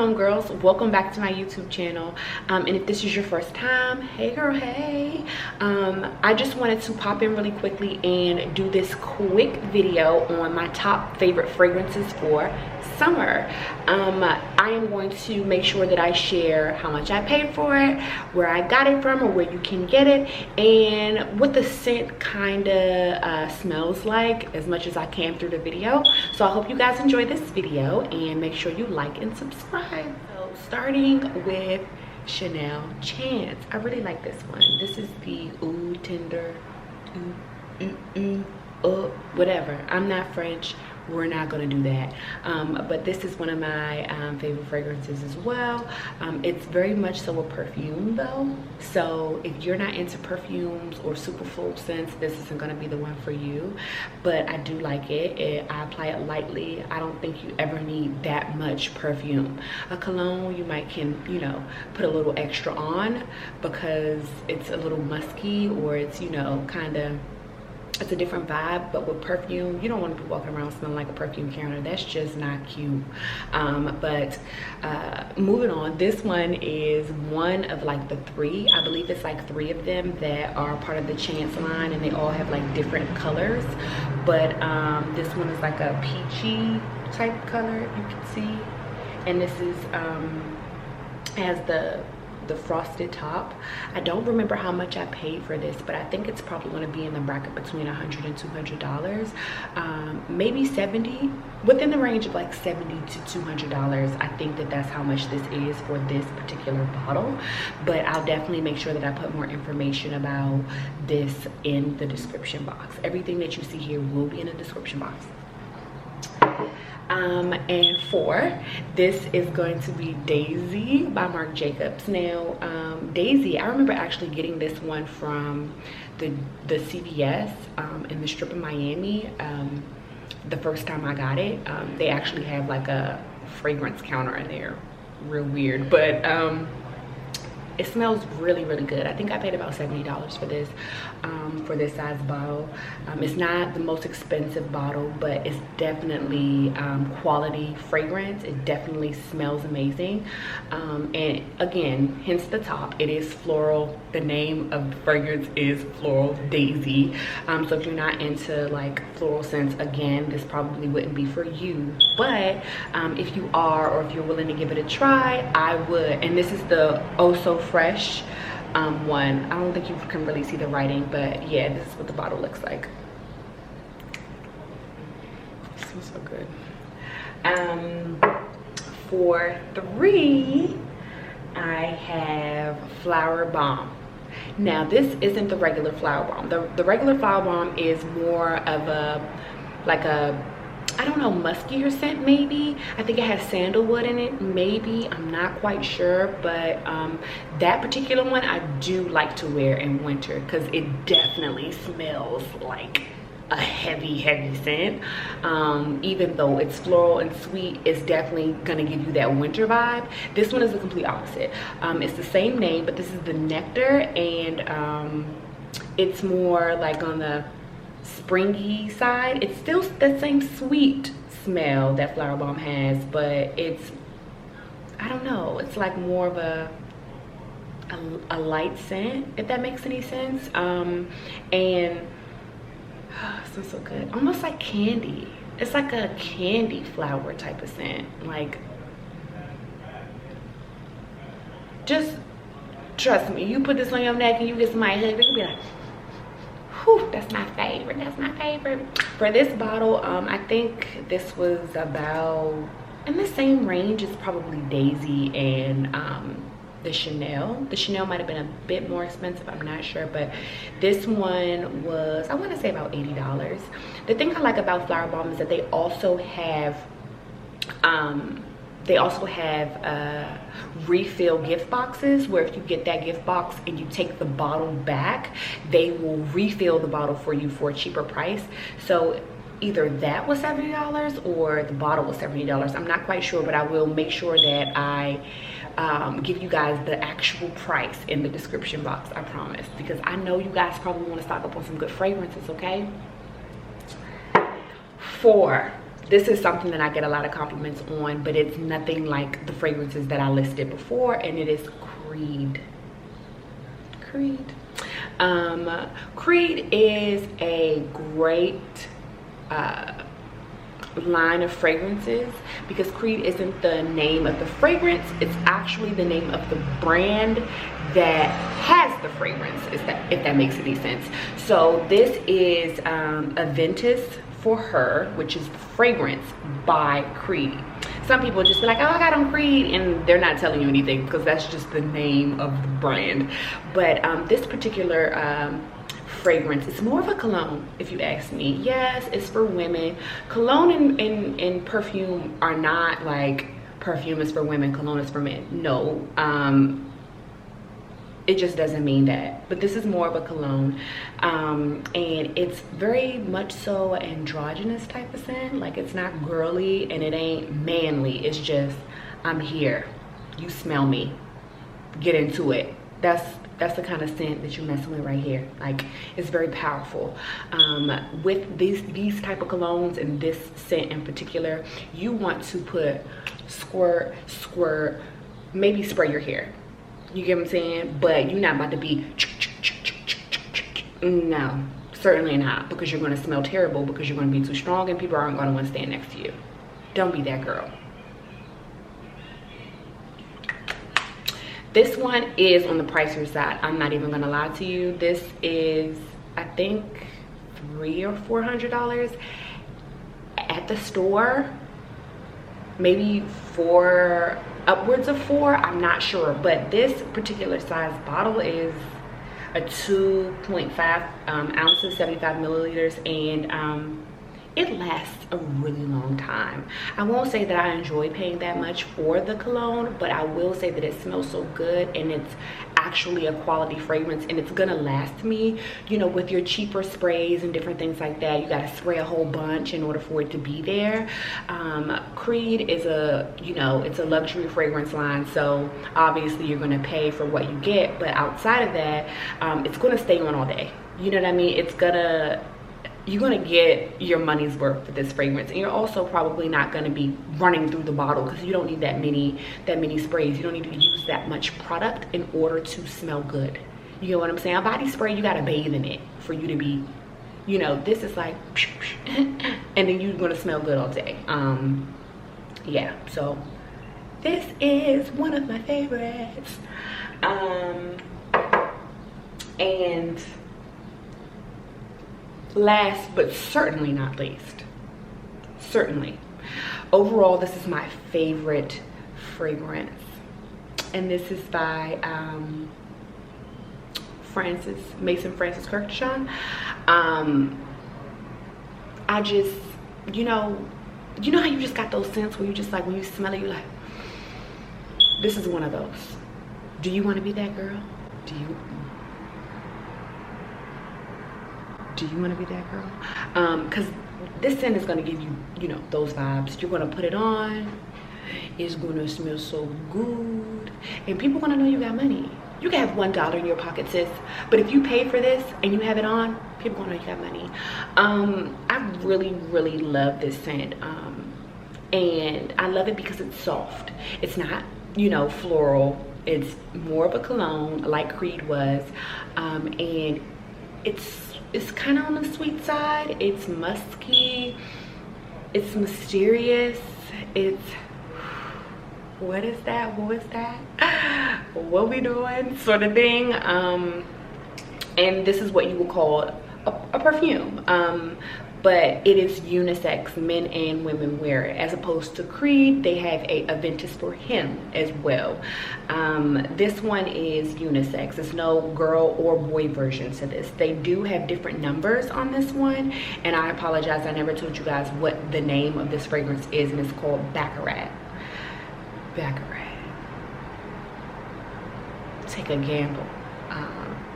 homegirls, welcome back to my YouTube channel. And if this is your first time, hey girl, hey. I just wanted to pop in really quickly and do this quick video on my top favorite fragrances for summer. I am going to make sure that I share how much I paid for it, where I got it from or where you can get it, and what the scent kind of smells like as much as I can through the video. So I hope you guys enjoy this video and make sure you like and subscribe. So starting with Chanel Chance. I really like this one. This is the Ooh Tendre, whatever. I'm not French. We're not gonna do that. But this is one of my favorite fragrances as well. It's very much so a perfume though. So if you're not into perfumes or super full scents, this isn't gonna be the one for you. But I do like it. I apply it lightly. I don't think you ever need that much perfume. A cologne, you might you know, put a little extra on because it's a little musky, or it's, you know, kind of, it's a different vibe. But with perfume, you don't want to be walking around smelling like a perfume counter. That's just not cute. Moving on, this one is one of like the three, I believe it's like 3 of them that are part of the Chance line, and they all have like different colors. But this one is like a peachy type color, you can see, and this is has the frosted top. I don't remember how much I paid for this, but I think it's probably going to be in the bracket between $100 and $200, maybe 70, within the range of like $70 to $200. I think that's how much this is for this particular bottle, but I'll definitely make sure that I put more information about this in the description box. Everything that you see here will be in the description box. And for this is going to be Daisy by Marc Jacobs. Now Daisy, I remember actually getting this one from the CVS in the strip of Miami. The first time I got it, they actually have like a fragrance counter in there, real weird, but it smells really good. I think I paid about $70 for this size bottle. It's not the most expensive bottle, but it's definitely quality fragrance. It definitely smells amazing. And again, hence the top, it is floral. The name of the fragrance is Floral Daisy. So if you're not into like floral scents, again, this probably wouldn't be for you. But if you are, or if you're willing to give it a try, I would. And this is the Oh So Fresh one. I don't think you can really see the writing, but yeah, this is what the bottle looks like. It smells so good. For 3, I have Flowerbomb. Now this isn't the regular Flowerbomb. The regular Flowerbomb is more of a, like a, I don't know, muskier scent maybe. I think it has sandalwood in it, maybe. I'm not quite sure, but that particular one I do like to wear in winter because it definitely smells like a heavy scent. Even though it's floral and sweet, it's definitely gonna give you that winter vibe. This one is the complete opposite. It's the same name, but this is the Nectar, and it's more like on the springy side. It's still the same sweet smell that Flowerbomb has, but it's, I don't know, it's like more of a light scent, if that makes any sense. And it smells so good, almost like candy. It's like a candy flower type of scent. Like, just trust me, you put this on your neck and you get somebody hug, they can be like, whew, that's my favorite, that's my favorite. For this bottle, I think this was about in the same range as probably Daisy and the Chanel. The Chanel might have been a bit more expensive, I'm not sure, but this one was, I want to say about $80. The thing I like about Flowerbomb is that they also have refill gift boxes, where if you get that gift box and you take the bottle back, they will refill the bottle for you for a cheaper price. So either that was $70 or the bottle was $70. I'm not quite sure, but I will make sure that I give you guys the actual price in the description box, I promise, because I know you guys probably want to stock up on some good fragrances. Okay, for this is something that I get a lot of compliments on, but it's nothing like the fragrances that I listed before, and it is Crete. Crete is a great line of fragrances, because Crete isn't the name of the fragrance, it's actually the name of the brand that has the fragrance, if that makes any sense. So this is Aventus for Her, which is the fragrance by Crete. Some people just be like, oh, I got on Crete, and they're not telling you anything because that's just the name of the brand. But this particular fragrance, it's more of a cologne, if you ask me. Yes, it's for women. Cologne and perfume are not like perfume is for women, cologne is for men. No, it just doesn't mean that. But this is more of a cologne, and it's very much so an androgynous type of scent. Like, it's not girly and it ain't manly. It's just, I'm here, you smell me, get into it. That's the kind of scent that you're messing with right here. Like, it's very powerful. With these type of colognes and this scent in particular, you want to put squirt, maybe spray your hair. You get what I'm saying? But you're not about to be, no, certainly not, because you're gonna smell terrible, because you're gonna be too strong and people aren't gonna want to stand next to you. Don't be that girl. This one is on the pricier side. I'm not even gonna lie to you. This is, I think, $300 or $400 at the store. Maybe upwards of $4, I'm not sure. But this particular size bottle is a 2.5 ounces, 75 milliliters, and it lasts a really long time. I won't say that I enjoy paying that much for the cologne, but I will say that it smells so good, and it's actually a quality fragrance, and it's gonna last me. You know, with your cheaper sprays and different things like that, you gotta spray a whole bunch in order for it to be there. Crete is it's a luxury fragrance line, so obviously you're gonna pay for what you get, but outside of that, it's gonna stay on all day. You know what I mean? You're gonna get your money's worth for this fragrance, and you're also probably not gonna be running through the bottle, because you don't need that many sprays. You don't need to use that much product in order to smell good. You know what I'm saying? A body spray, you gotta bathe in it for you to be, you know, this is like, and then you're gonna smell good all day. Yeah, so this is one of my favorites. And last but certainly not least, overall, this is my favorite fragrance, and this is by Mason Francis Kurkdjian. I just, you know how you just got those scents where you just like, when you smell it, you're like, this is one of those. Do you want to be that girl? Do you want to be that girl? Because this scent is going to give you, you know, those vibes. You're going to put it on, it's going to smell so good, and people want to know you got money. You can have $1 in your pocket, sis, but if you pay for this and you have it on, people want to know you got money. I really love this scent, and I love it because it's soft. It's not, you know, floral. It's more of a cologne like Crete was, and it's kind of on the sweet side. It's musky, it's mysterious, it's, what is that, what we doing, sort of thing. And this is what you would call a perfume, but it is unisex. Men and women wear it, as opposed to Crete, they have a Aventus for him as well. This one is unisex. There's no girl or boy version to this. They do have different numbers on this one, and I apologize, I never told you guys what the name of this fragrance is, and it's called Baccarat. Take a gamble.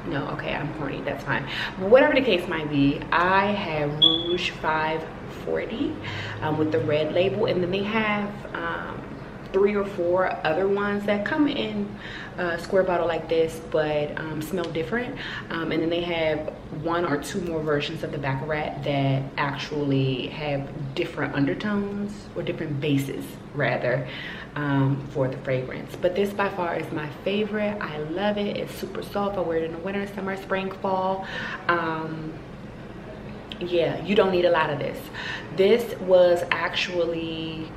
No, okay, I'm corny, that's fine. But whatever the case might be, I have Rouge 540 with the red label, and then they have 3 or 4 other ones that come in a square bottle like this, but smell different. And then they have one or two more versions of the Baccarat that actually have different undertones, or different bases rather, for the fragrance. But this by far is my favorite. I love it. It's super soft. I wear it in the winter, summer, spring, fall. Yeah, you don't need a lot of this. This was actually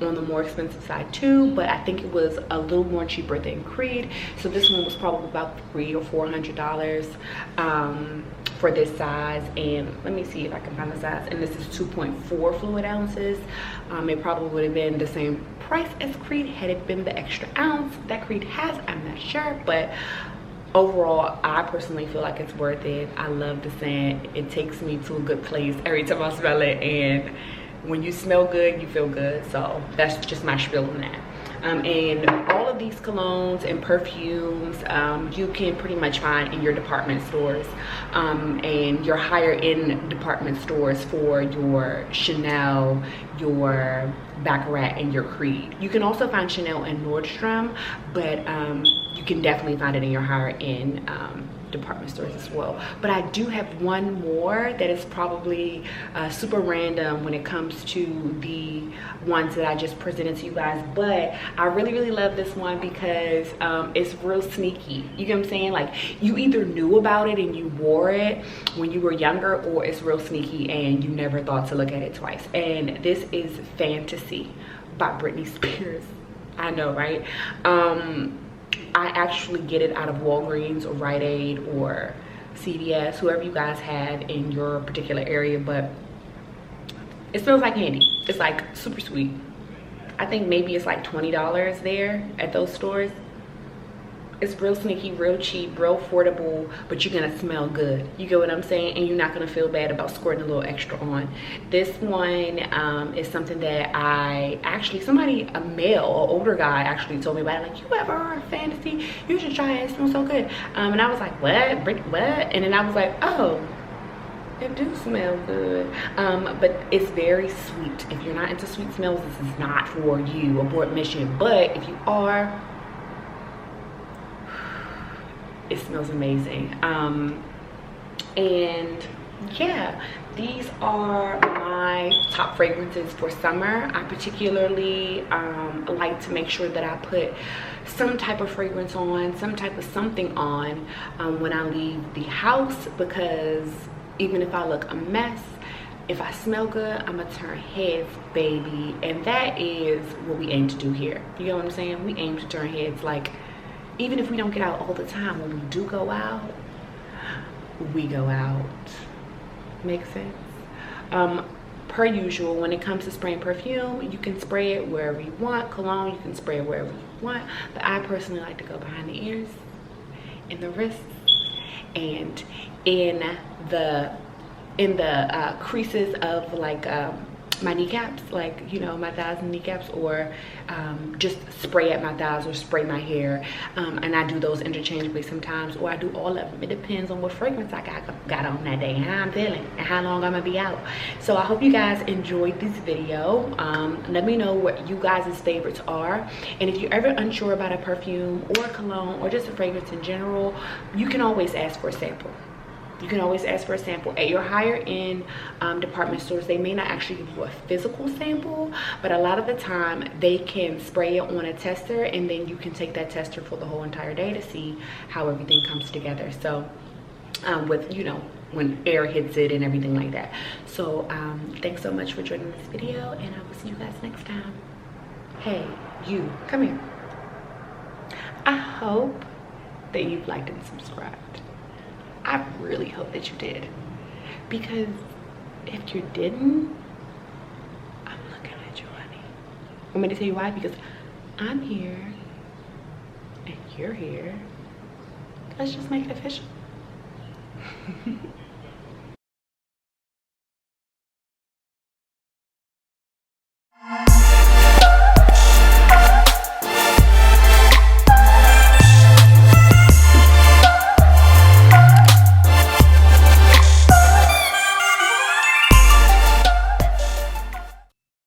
on the more expensive side too, but I think it was a little more cheaper than Crete. So this one was probably about $300 or $400 for this size. And let me see if I can find the size. And this is 2.4 fluid ounces. It probably would have been the same price as Crete had it been the extra ounce that Crete has. I'm not sure, but overall, I personally feel like it's worth it. I love the scent. It takes me to a good place every time I smell it, and when you smell good, you feel good. So that's just my spiel on that. And all of these colognes and perfumes you can pretty much find in your department stores and your higher end department stores for your Chanel, your Baccarat, and your Crete. You can also find Chanel and Nordstrom, but you can definitely find it in your higher end department stores as well. But I do have one more that is probably super random when it comes to the ones that I just presented to you guys, but I really love this one because it's real sneaky. You get what I'm saying? Like, you either knew about it and you wore it when you were younger, or it's real sneaky and you never thought to look at it twice. And this is Fantasy by Britney Spears. I know, right? I actually get it out of Walgreens or Rite Aid or CVS, whoever you guys have in your particular area, but it smells like candy. It's like super sweet. I think maybe it's like $20 there at those stores. It's real sneaky, real cheap, real affordable, but you're gonna smell good. You get what I'm saying? And you're not gonna feel bad about squirting a little extra on. This one is something that I actually, somebody, a male or older guy actually told me about it. Like, you ever heard of Fantasy? You should try it, it smells so good. And I was like, what? What? And then I was like, oh, it do smell good. But it's very sweet. If you're not into sweet smells, this is not for you, abort mission. But if you are, it smells amazing. And yeah, these are my top fragrances for summer. I particularly like to make sure that I put some type of fragrance on, some type of something on when I leave the house, because even if I look a mess, if I smell good, I'm gonna turn heads, baby. And that is what we aim to do here. You know what I'm saying? We aim to turn heads. Like, even if we don't get out all the time, when we do go out, we go out. Make sense? Per usual, when it comes to spraying perfume, you can spray it wherever you want. Cologne, you can spray it wherever you want. But I personally like to go behind the ears, in the wrists, and in the creases of like my kneecaps, like, you know, my thighs and kneecaps, or just spray at my thighs or spray my hair, and I do those interchangeably sometimes, or I do all of them. It depends on what fragrance I got on that day and how I'm feeling and how long I'm gonna be out. So I hope you guys enjoyed this video. Let me know what you guys' favorites are, and if you're ever unsure about a perfume or a cologne or just a fragrance in general, you can always ask for a sample. You can always ask for a sample. At your higher end department stores, they may not actually give you a physical sample, but a lot of the time they can spray it on a tester, and then you can take that tester for the whole entire day to see how everything comes together. So with, you know, when air hits it and everything like that. So thanks so much for joining this video, and I will see you guys next time. Hey, you, come here. I hope that you've liked and subscribed. I really hope that you did, because if you didn't, I'm looking at you, honey. Want me to tell you why? Because I'm here and you're here. Let's just make it official.